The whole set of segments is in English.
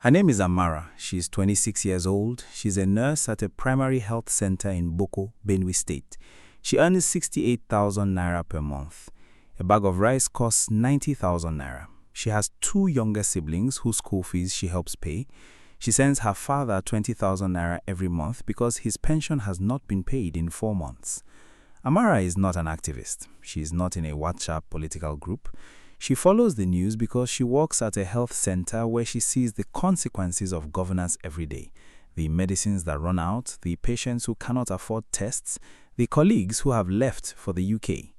Her name is Amara. She's 26 years old. She's a nurse at a primary health center in Boko, Benue State. She earns 68,000 naira per month. A bag of rice costs 90,000 naira. She has two younger siblings whose school fees she helps pay. She sends her father 20,000 naira every month because his pension has not been paid in 4 months. Amara is not an activist. She is not in a WhatsApp political group. She follows the news because she works at a health center where she sees the consequences of governance every day. The medicines that run out, the patients who cannot afford tests, the colleagues who have left for the UK.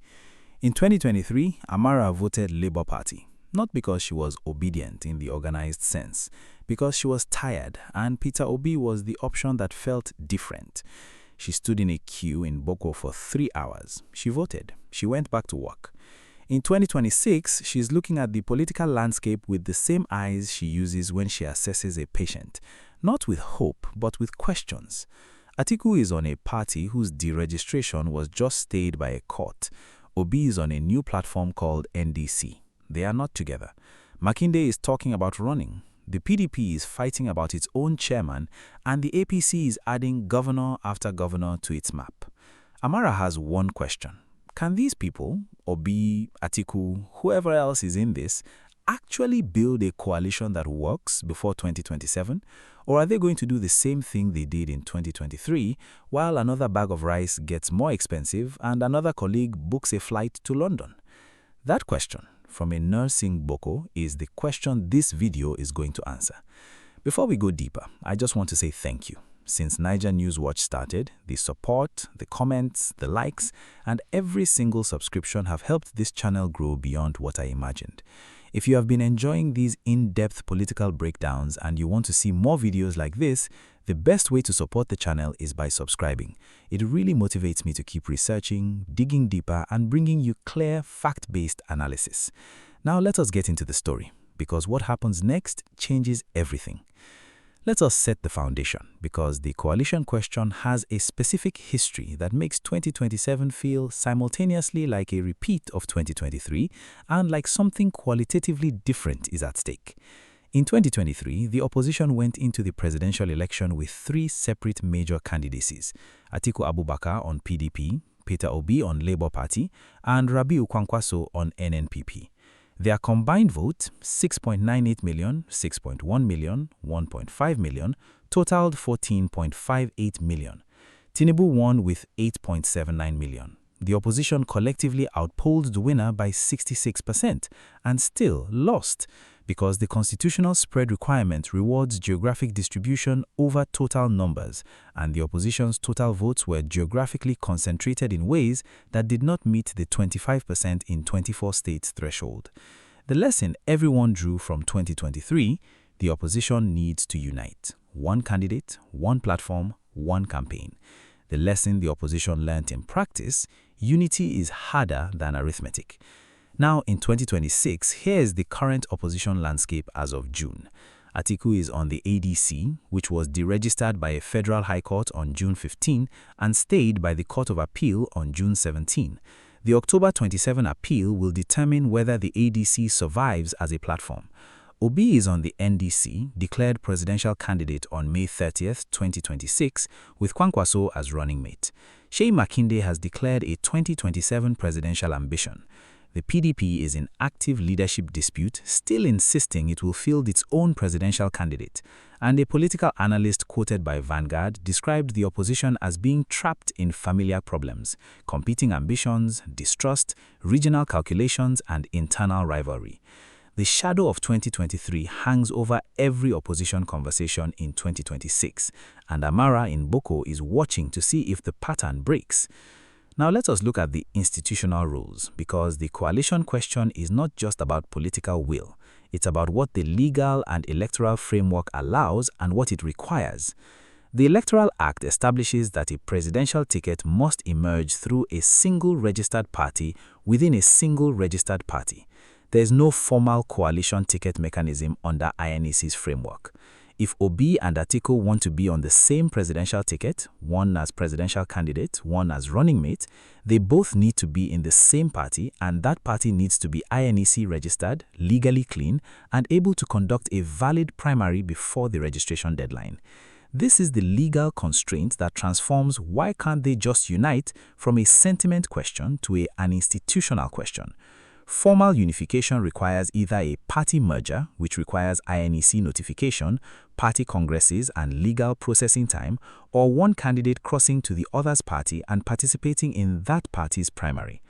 In 2023, Amara voted Labour Party, not because she was obedient in the organized sense, because she was tired and Peter Obi was the option that felt different. She stood in a queue in Boko for 3 hours. She voted. She went back to work. In 2026, she's looking at the political landscape with the same eyes she uses when she assesses a patient, not with hope, but with questions. Atiku is on a party whose deregistration was just stayed by a court. Obi is on a new platform called NDC. They are not together. Makinde is talking about running. The PDP is fighting about its own chairman, and the APC is adding governor after governor to its map. Amara has one question. Can these people, Obi, Atiku, whoever else is in this, actually build a coalition that works before 2027? Or are they going to do the same thing they did in 2023 while another bag of rice gets more expensive and another colleague books a flight to London? That question, from a nursing Boko, is the question this video is going to answer. Before we go deeper, I just want to say thank you. Since NaijaNewsWatch started, the support, the comments, the likes, and every single subscription have helped this channel grow beyond what I imagined. If you have been enjoying these in-depth political breakdowns and you want to see more videos like this, the best way to support the channel is by subscribing. It really motivates me to keep researching, digging deeper, and bringing you clear, fact-based analysis. Now let us get into the story, because what happens next changes everything. Let us set the foundation, because the coalition question has a specific history that makes 2027 feel simultaneously like a repeat of 2023 and like something qualitatively different is at stake. In 2023, the opposition went into the presidential election with 3 separate major candidacies: Atiku Abubakar on PDP, Peter Obi on Labour Party, and Rabiu Kwankwaso on NNPP. Their combined vote, 6.98 million, 6.1 million, 1.5 million, totaled 14.58 million. Tinubu won with 8.79 million. The opposition collectively outpolled the winner by 66% and still lost because the constitutional spread requirement rewards geographic distribution over total numbers, and the opposition's total votes were geographically concentrated in ways that did not meet the 25% in 24 states threshold. The lesson everyone drew from 2023: the opposition needs to unite. One candidate, one platform, one campaign. The lesson the opposition learnt in practice: unity is harder than arithmetic. Now, in 2026, here is the current opposition landscape as of June. Atiku is on the ADC, which was deregistered by a federal high court on June 15 and stayed by the Court of Appeal on June 17. The October 27 appeal will determine whether the ADC survives as a platform. Obi is on the NDC, declared presidential candidate on May 30, 2026, with Kwankwaso as running mate. Sheyi Makinde has declared a 2027 presidential ambition. The PDP is in active leadership dispute, still insisting it will field its own presidential candidate. And a political analyst quoted by Vanguard described the opposition as being trapped in familiar problems: competing ambitions, distrust, regional calculations, and internal rivalry. The shadow of 2023 hangs over every opposition conversation in 2026, and Amara in Boko is watching to see if the pattern breaks. Now let us look at the institutional rules, because the coalition question is not just about political will. It's about what the legal and electoral framework allows and what it requires. The Electoral Act establishes that a presidential ticket must emerge through a single registered party within a single registered party. There is no formal coalition ticket mechanism under INEC's framework. If Obi and Atiku want to be on the same presidential ticket, one as presidential candidate, one as running mate, they both need to be in the same party, and that party needs to be INEC registered, legally clean, and able to conduct a valid primary before the registration deadline. This is the legal constraint that transforms why can't they just unite from a sentiment question to an institutional question. Formal unification requires either a party merger, which requires INEC notification, party congresses, and legal processing time, or one candidate crossing to the other's party and participating in that party's primary.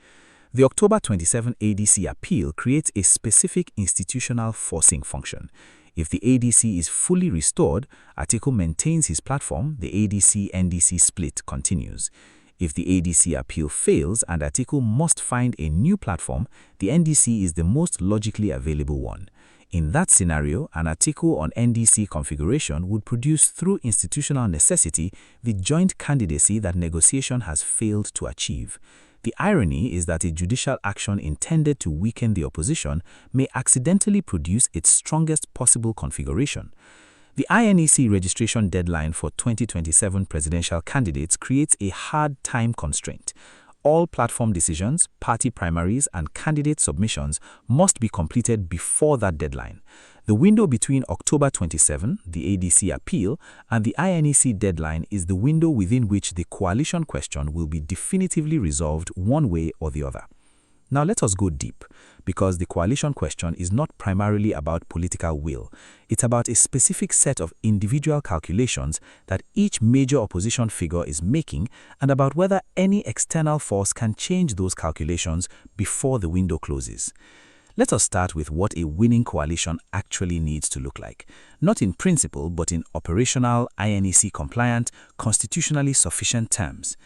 The October 27 ADC appeal creates a specific institutional forcing function. If the ADC is fully restored, Atiku maintains his platform, the ADC-NDC split continues. If the ADC appeal fails and Atiku must find a new platform, the NDC is the most logically available one. In that scenario, an Atiku on NDC configuration would produce through institutional necessity the joint candidacy that negotiation has failed to achieve. The irony is that a judicial action intended to weaken the opposition may accidentally produce its strongest possible configuration. The INEC registration deadline for 2027 presidential candidates creates a hard time constraint. All platform decisions, party primaries, and candidate submissions must be completed before that deadline. The window between October 27, the ADC appeal, and the INEC deadline is the window within which the coalition question will be definitively resolved one way or the other. Now let us go deep, because the coalition question is not primarily about political will. It's about a specific set of individual calculations that each major opposition figure is making and about whether any external force can change those calculations before the window closes. Let us start with what a winning coalition actually needs to look like, not in principle but in operational, INEC-compliant, constitutionally sufficient terms.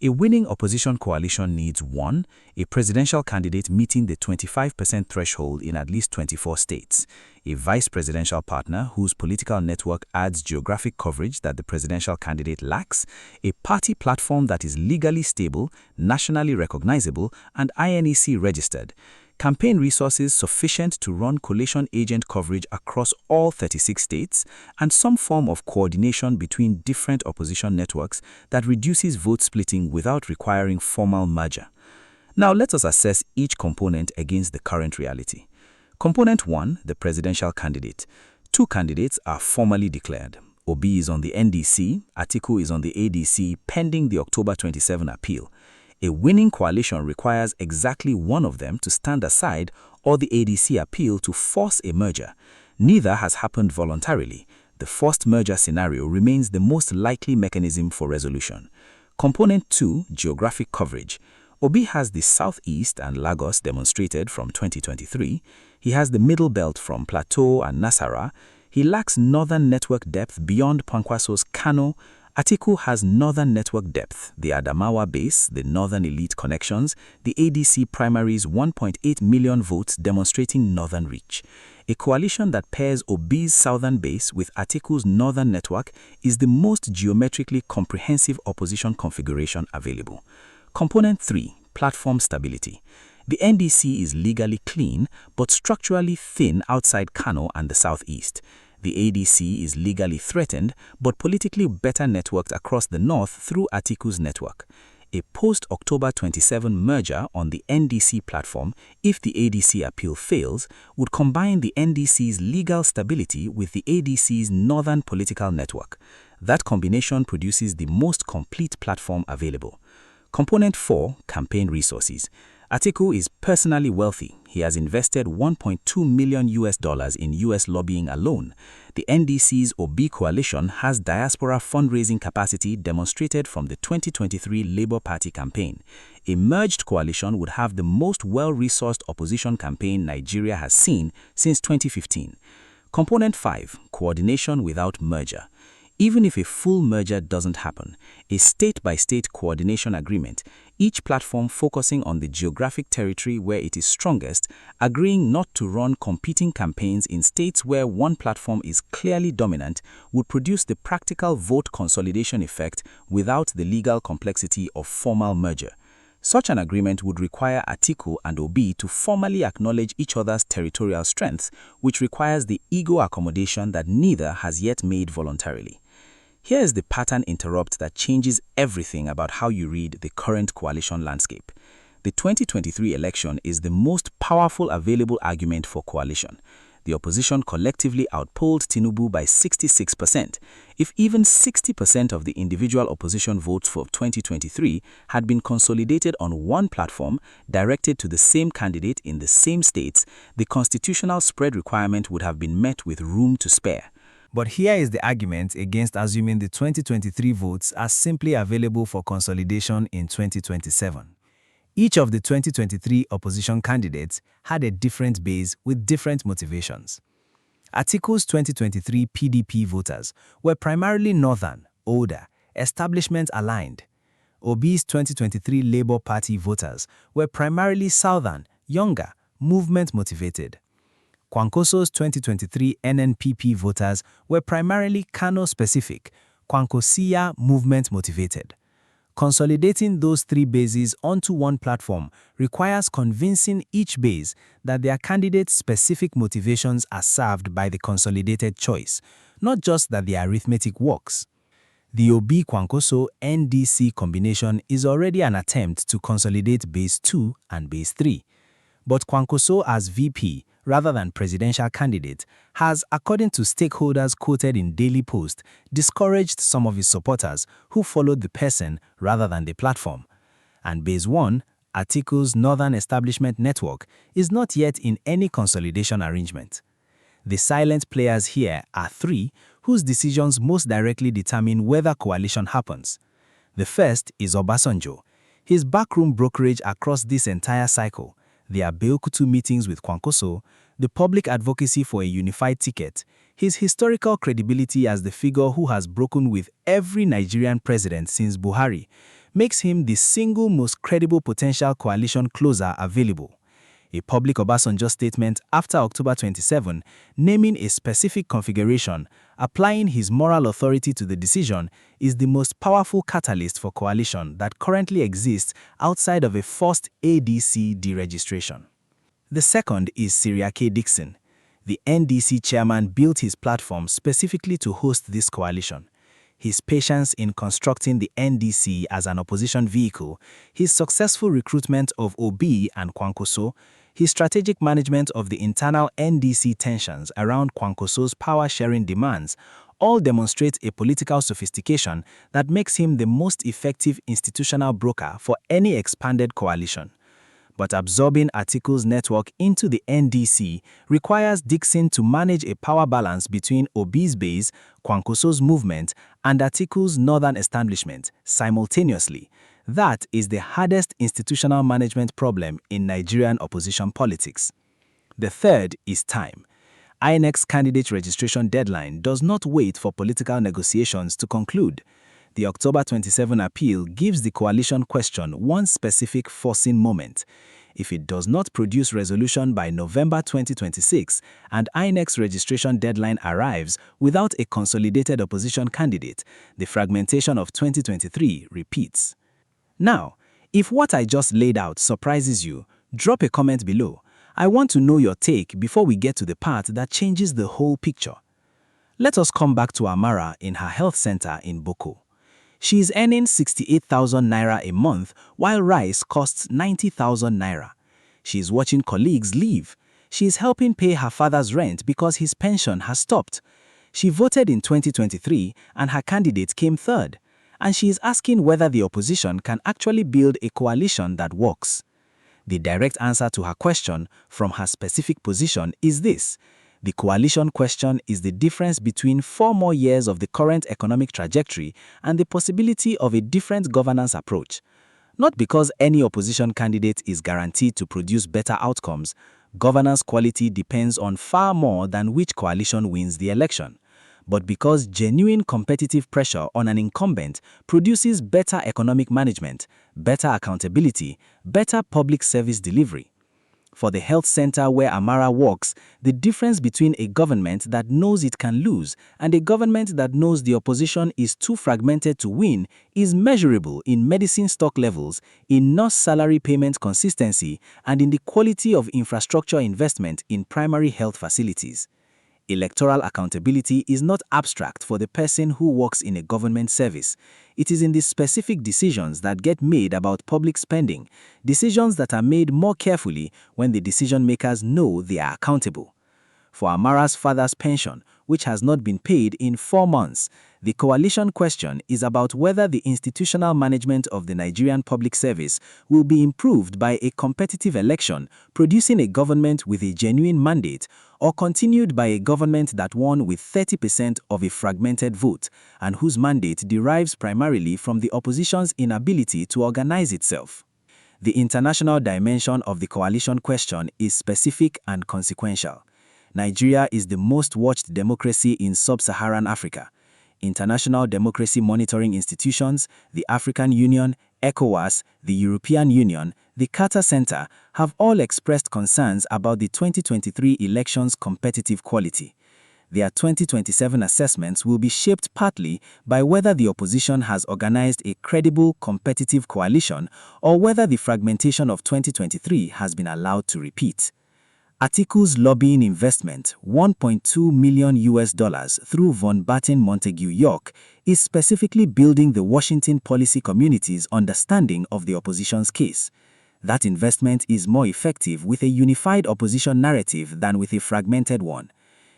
A winning opposition coalition needs 1. A presidential candidate meeting the 25% threshold in at least 24 states, a vice presidential partner whose political network adds geographic coverage that the presidential candidate lacks, a party platform that is legally stable, nationally recognizable, and INEC registered, campaign resources sufficient to run coalition agent coverage across all 36 states, and some form of coordination between different opposition networks that reduces vote splitting without requiring formal merger. Now let us assess each component against the current reality. Component 1, the presidential candidate. 2 candidates are formally declared. Obi is on the NDC, Atiku is on the ADC pending the October 27 appeal. A winning coalition requires exactly one of them to stand aside or the ADC appeal to force a merger. Neither has happened voluntarily. The forced merger scenario remains the most likely mechanism for resolution. Component 2, geographic coverage. Obi has the Southeast and Lagos demonstrated from 2023. He has the Middle Belt from Plateau and Nasarawa. He lacks northern network depth beyond Kwankwaso's Kano. Atiku has northern network depth, the Adamawa base, the northern elite connections, the ADC primaries 1.8 million votes demonstrating northern reach. A coalition that pairs Obi's southern base with Atiku's northern network is the most geometrically comprehensive opposition configuration available. Component 3, platform stability. The NDC is legally clean but structurally thin outside Kano and the southeast. The ADC is legally threatened but politically better networked across the north through Atiku's network. A post-October 27 merger on the NDC platform, if the ADC appeal fails, would combine the NDC's legal stability with the ADC's northern political network. That combination produces the most complete platform available. Component 4, campaign resources. Atiku is personally wealthy. He has invested $1.2 million in US lobbying alone. The NDC's Obi coalition has diaspora fundraising capacity demonstrated from the 2023 Labour Party campaign. A merged coalition would have the most well-resourced opposition campaign Nigeria has seen since 2015. Component 5, coordination without merger. Even if a full merger doesn't happen, a state-by-state coordination agreement, each platform focusing on the geographic territory where it is strongest, agreeing not to run competing campaigns in states where one platform is clearly dominant, would produce the practical vote consolidation effect without the legal complexity of formal merger. Such an agreement would require Atiku and Obi to formally acknowledge each other's territorial strengths, which requires the ego accommodation that neither has yet made voluntarily. Here is the pattern interrupt that changes everything about how you read the current coalition landscape. The 2023 election is the most powerful available argument for coalition. The opposition collectively outpolled Tinubu by 66%. If even 60% of the individual opposition votes for 2023 had been consolidated on one platform, directed to the same candidate in the same states, the constitutional spread requirement would have been met with room to spare. But here is the argument against assuming the 2023 votes are simply available for consolidation in 2027. Each of the 2023 opposition candidates had a different base with different motivations. Atiku's 2023 PDP voters were primarily northern, older, establishment-aligned. Obi's 2023 Labour Party voters were primarily southern, younger, movement-motivated. Kwankwaso's 2023 NNPP voters were primarily Kano-specific, Kwankwasia movement-motivated. Consolidating those three bases onto one platform requires convincing each base that their candidate's specific motivations are served by the consolidated choice, not just that the arithmetic works. The Obi-Kwankwaso NDC combination is already an attempt to consolidate base 2 and base 3. But Kwankwaso as VP, rather than presidential candidate, has, according to stakeholders quoted in Daily Post, discouraged some of his supporters who followed the person rather than the platform. And Base 1, Atiku's Northern Establishment Network, is not yet in any consolidation arrangement. The silent players here are three, whose decisions most directly determine whether coalition happens. The first is Obasanjo. His backroom brokerage across this entire cycle, the Abeokuta meetings with Kwankwaso, the public advocacy for a unified ticket, his historical credibility as the figure who has broken with every Nigerian president since Buhari, makes him the single most credible potential coalition closer available. A public Obasanjo statement after October 27, naming a specific configuration, applying his moral authority to the decision, is the most powerful catalyst for coalition that currently exists outside of a forced ADC deregistration. The second is Seriake Dickson. The NDC chairman built his platform specifically to host this coalition. His patience in constructing the NDC as an opposition vehicle, his successful recruitment of Obi and Kwankwaso, his strategic management of the internal NDC tensions around Kwankwaso's power-sharing demands all demonstrate a political sophistication that makes him the most effective institutional broker for any expanded coalition. But absorbing Atiku's network into the NDC requires Dickson to manage a power balance between Obi's base, Kwankwaso's movement, and Atiku's northern establishment simultaneously. That is the hardest institutional management problem in Nigerian opposition politics. The third is time. INEC's candidate registration deadline does not wait for political negotiations to conclude. The October 27 appeal gives the coalition question one specific forcing moment. If it does not produce resolution by November 2026 and INEC's registration deadline arrives without a consolidated opposition candidate, the fragmentation of 2023 repeats. Now, if what I just laid out surprises you, drop a comment below. I want to know your take before we get to the part that changes the whole picture. Let us come back to Amara in her health center in Boko. She is earning 68,000 naira a month while rice costs 90,000 naira. She is watching colleagues leave. She is helping pay her father's rent because his pension has stopped. She voted in 2023 and her candidate came third. And she is asking whether the opposition can actually build a coalition that works. The direct answer to her question from her specific position is this. The coalition question is the difference between 4 more years of the current economic trajectory and the possibility of a different governance approach. Not because any opposition candidate is guaranteed to produce better outcomes, governance quality depends on far more than which coalition wins the election, but because genuine competitive pressure on an incumbent produces better economic management, better accountability, better public service delivery. For the health center where Amara works, the difference between a government that knows it can lose and a government that knows the opposition is too fragmented to win is measurable in medicine stock levels, in nurse salary payment consistency, and in the quality of infrastructure investment in primary health facilities. Electoral accountability is not abstract for the person who works in a government service. It is in the specific decisions that get made about public spending, decisions that are made more carefully when the decision makers know they are accountable. For Amara's father's pension, which has not been paid in 4 months, the coalition question is about whether the institutional management of the Nigerian public service will be improved by a competitive election producing a government with a genuine mandate, or continued by a government that won with 30% of a fragmented vote and whose mandate derives primarily from the opposition's inability to organize itself. The international dimension of the coalition question is specific and consequential. Nigeria is the most watched democracy in sub-Saharan Africa. International democracy monitoring institutions, the African Union, ECOWAS, the European Union, the Carter Center have all expressed concerns about the 2023 elections' competitive quality. Their 2027 assessments will be shaped partly by whether the opposition has organized a credible, competitive coalition or whether the fragmentation of 2023 has been allowed to repeat. Atiku's lobbying investment, $1.2 million through Von Batten Montague York, is specifically building the Washington policy community's understanding of the opposition's case. That investment is more effective with a unified opposition narrative than with a fragmented one.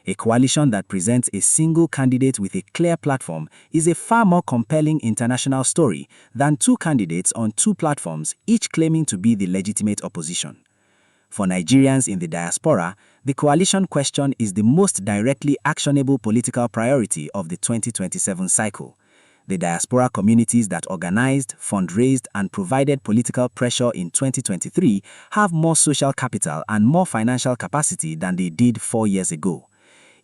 A coalition that presents a single candidate with a clear platform is a far more compelling international story than 2 candidates on 2 platforms, each claiming to be the legitimate opposition. For Nigerians in the diaspora, the coalition question is the most directly actionable political priority of the 2027 cycle. The diaspora communities that organized, fundraised, and provided political pressure in 2023 have more social capital and more financial capacity than they did 4 years ago.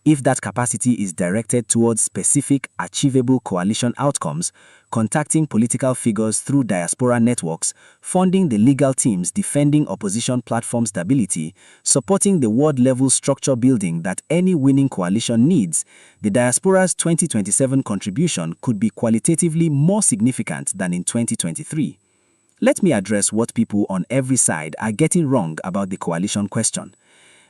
If that capacity is directed towards specific, achievable coalition outcomes, contacting political figures through diaspora networks, funding the legal teams defending opposition platform stability, supporting the ward-level structure building that any winning coalition needs, the diaspora's 2027 contribution could be qualitatively more significant than in 2023. Let me address what people on every side are getting wrong about the coalition question.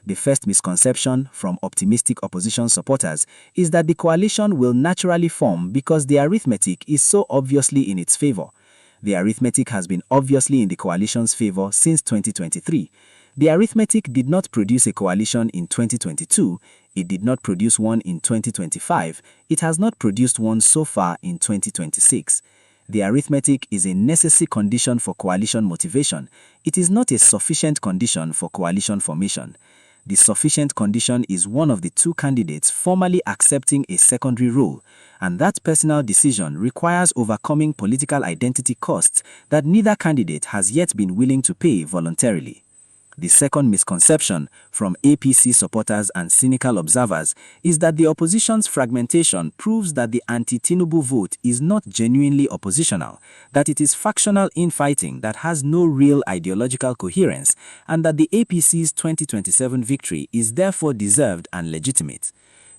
The first misconception from optimistic opposition supporters is that the coalition will naturally form because the arithmetic is so obviously in its favor. The arithmetic has been obviously in the coalition's favor since 2023. The arithmetic did not produce a coalition in 2022, it did not produce one in 2025, it has not produced one so far in 2026. The arithmetic is a necessary condition for coalition motivation. It is not a sufficient condition for coalition formation. The sufficient condition is one of the 2 candidates formally accepting a secondary role, and that personal decision requires overcoming political identity costs that neither candidate has yet been willing to pay voluntarily. The second misconception from APC supporters and cynical observers is that the opposition's fragmentation proves that the anti-Tinubu vote is not genuinely oppositional, that it is factional infighting that has no real ideological coherence, and that the APC's 2027 victory is therefore deserved and legitimate.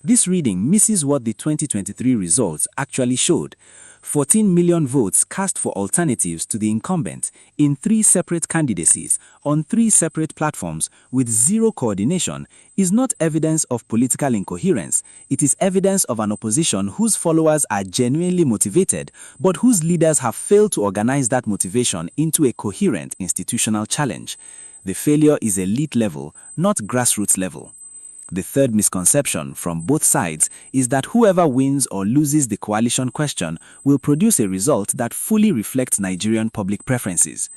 This reading misses what the 2023 results actually showed. 14 million votes cast for alternatives to the incumbent in 3 separate candidacies on 3 separate platforms with 0 coordination is not evidence of political incoherence. It is evidence of an opposition whose followers are genuinely motivated, but whose leaders have failed to organize that motivation into a coherent institutional challenge. The failure is elite level, not grassroots level. The third misconception from both sides is that whoever wins or loses the coalition question will produce a result that fully reflects Nigerian public preferences.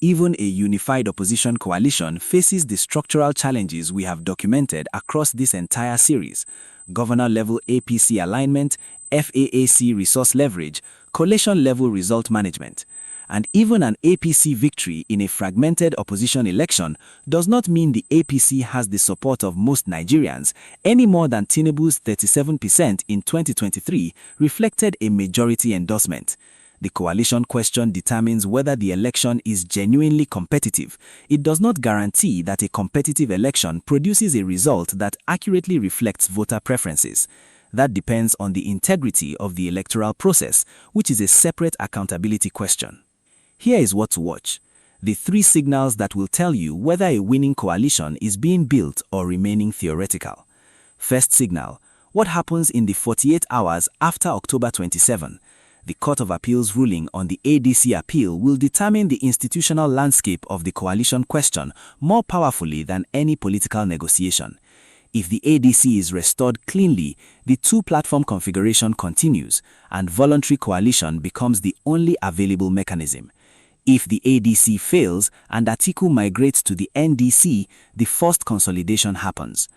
Even a unified opposition coalition faces the structural challenges we have documented across this entire series: governor-level APC alignment, FAAC resource leverage, coalition-level result management. And even an APC victory in a fragmented opposition election does not mean the APC has the support of most Nigerians, any more than Tinubu's 37% in 2023 reflected a majority endorsement. The coalition question determines whether the election is genuinely competitive. It does not guarantee that a competitive election produces a result that accurately reflects voter preferences. That depends on the integrity of the electoral process, which is a separate accountability question. Here is what to watch: the 3 signals that will tell you whether a winning coalition is being built or remaining theoretical. First signal: what happens in the 48 hours after October 27? The Court of Appeal's ruling on the ADC appeal will determine the institutional landscape of the coalition question more powerfully than any political negotiation. If the ADC is restored cleanly, the 2-platform configuration continues, and voluntary coalition becomes the only available mechanism. If the ADC fails and Atiku migrates to the NDC, the forced consolidation happens.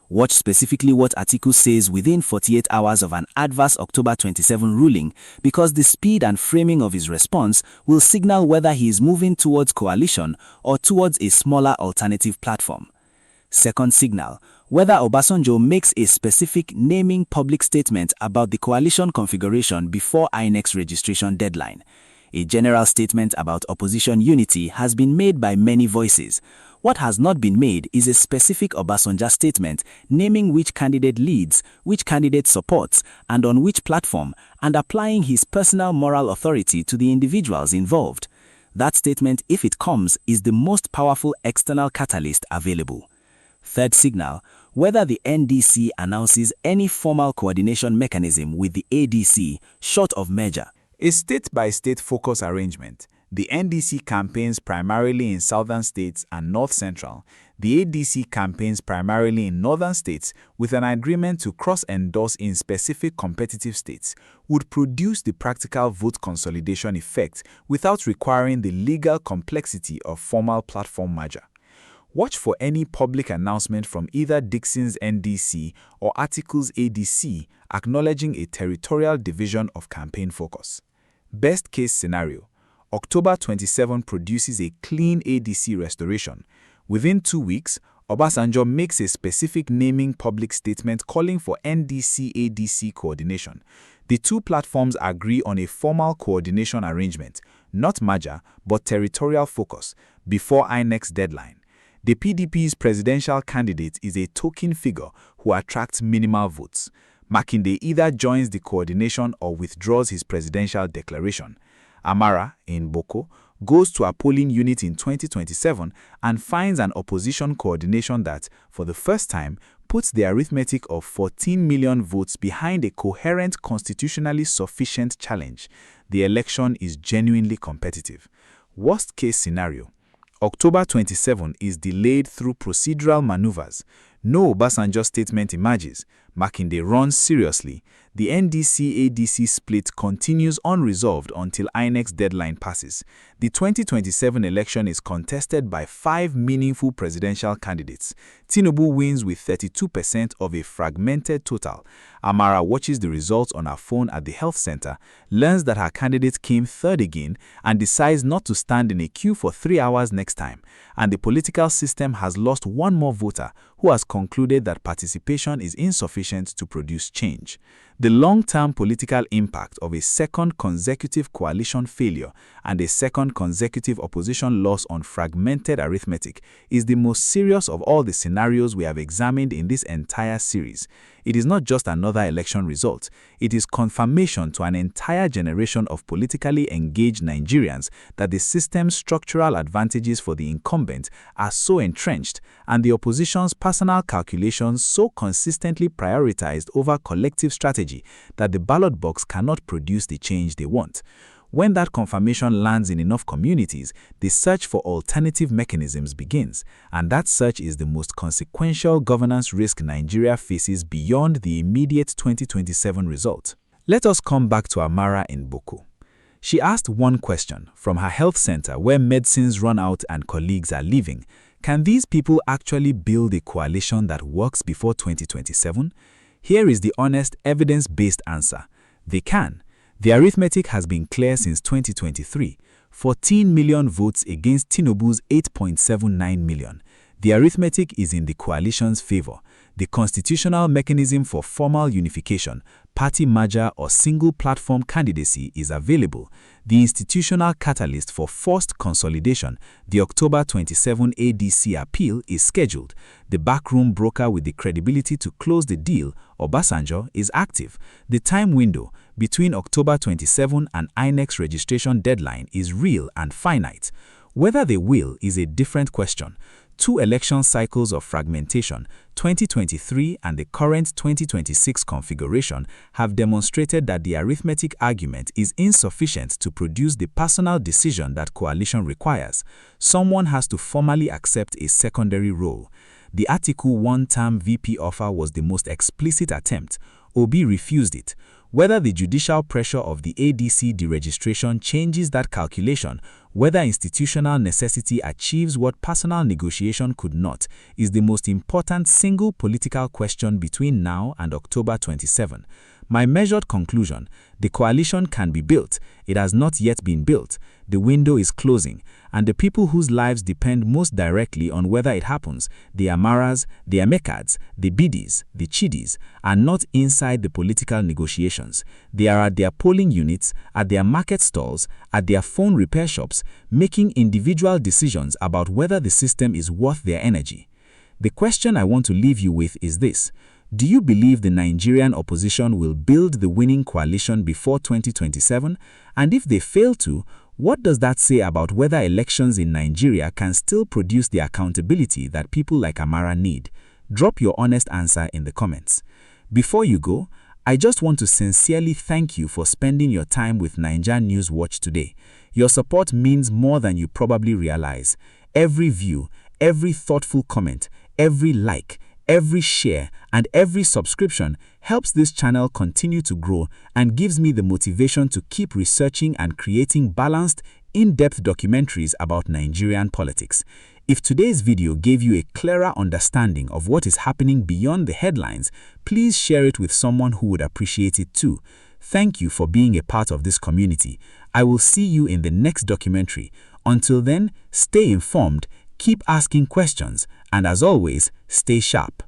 Watch specifically what Atiku says within 48 hours of an adverse October 27 ruling, because the speed and framing of his response will signal whether he is moving towards coalition or towards a smaller alternative platform. Second signal: whether Obasanjo makes a specific naming public statement about the coalition configuration before INEC's registration deadline. A general statement about opposition unity has been made by many voices. What has not been made is a specific Obasanjo statement naming which candidate leads, which candidate supports, and on which platform, and applying his personal moral authority to the individuals involved. That statement, if it comes, is the most powerful external catalyst available. Third signal: whether the NDC announces any formal coordination mechanism with the ADC short of merger. A state-by-state focus arrangement. The NDC campaigns primarily in southern states and north-central. The ADC campaigns primarily in northern states, with an agreement to cross-endorse in specific competitive states, would produce the practical vote consolidation effect without requiring the legal complexity of formal platform merger. Watch for any public announcement from either Dixon's NDC or Atiku's ADC acknowledging a territorial division of campaign focus. Best case scenario: October 27 produces a clean ADC restoration. Within 2 weeks, Obasanjo makes a specific naming public statement calling for NDC-ADC coordination. The 2 platforms agree on a formal coordination arrangement, not merger, but territorial focus, before INEC's deadline. The PDP's presidential candidate is a token figure who attracts minimal votes. Makinde either joins the coordination or withdraws his presidential declaration. Amara, in Boko, goes to a polling unit in 2027 and finds an opposition coordination that, for the first time, puts the arithmetic of 14 million votes behind a coherent, constitutionally sufficient challenge. The election is genuinely competitive. Worst case scenario: October 27 is delayed through procedural maneuvers. No Obasanjo statement emerges. Makinde runs seriously. The NDC-ADC split continues unresolved until INEC's deadline passes. The 2027 election is contested by 5 meaningful presidential candidates. Tinubu wins with 32% of a fragmented total. Amara watches the results on her phone at the health center, learns that her candidate came third again, and decides not to stand in a queue for 3 hours next time. And the political system has lost one more voter who has concluded that participation is insufficient to produce change. The long-term political impact of a second consecutive coalition failure and a second consecutive opposition loss on fragmented arithmetic is the most serious of all the scenarios we have examined in this entire series. It is not just another election result. It is confirmation to an entire generation of politically engaged Nigerians that the system's structural advantages for the incumbent are so entrenched and the opposition's personal calculations so consistently prioritized over collective strategy that the ballot box cannot produce the change they want. When that confirmation lands in enough communities, the search for alternative mechanisms begins, and that search is the most consequential governance risk Nigeria faces beyond the immediate 2027 result. Let us come back to Amara in Boko. She asked one question from her health center where medicines run out and colleagues are leaving: can these people actually build a coalition that works before 2027? Here is the honest, evidence-based answer: they can. The arithmetic has been clear since 2023. 14 million votes against Tinubu's 8.79 million. The arithmetic is in the coalition's favor. The constitutional mechanism for formal unification, party merger or single platform candidacy is available. The institutional catalyst for forced consolidation, the October 27 ADC appeal, is scheduled. The backroom broker with the credibility to close the deal, Obasanjo, is active. The time window between October 27 and INEC's registration deadline is real and finite. Whether they will is a different question. 2 election cycles of fragmentation, 2023 and the current 2026 configuration, have demonstrated that the arithmetic argument is insufficient to produce the personal decision that coalition requires. Someone has to formally accept a secondary role. The Atiku one-term VP offer was the most explicit attempt. Obi refused it. Whether the judicial pressure of the ADC deregistration changes that calculation, whether institutional necessity achieves what personal negotiation could not, is the most important single political question between now and October 27. My measured conclusion: the coalition can be built. It has not yet been built. The window is closing, and the people whose lives depend most directly on whether it happens, the Amaras, the Emekads, the Bidis, the Chidis, are not inside the political negotiations. They are at their polling units, at their market stalls, at their phone repair shops, making individual decisions about whether the system is worth their energy. The question I want to leave you with is this: do you believe the Nigerian opposition will build the winning coalition before 2027? And if they fail to, what does that say about whether elections in Nigeria can still produce the accountability that people like Amara need? Drop your honest answer in the comments. Before you go, I just want to sincerely thank you for spending your time with NaijaNewsWatch today. Your support means more than you probably realize. Every view, every thoughtful comment, every like, every share, and every subscription helps this channel continue to grow and gives me the motivation to keep researching and creating balanced, in-depth documentaries about Nigerian politics. If today's video gave you a clearer understanding of what is happening beyond the headlines, please share it with someone who would appreciate it too. Thank you for being a part of this community. I will see you in the next documentary. Until then, stay informed, keep asking questions, and as always, stay sharp.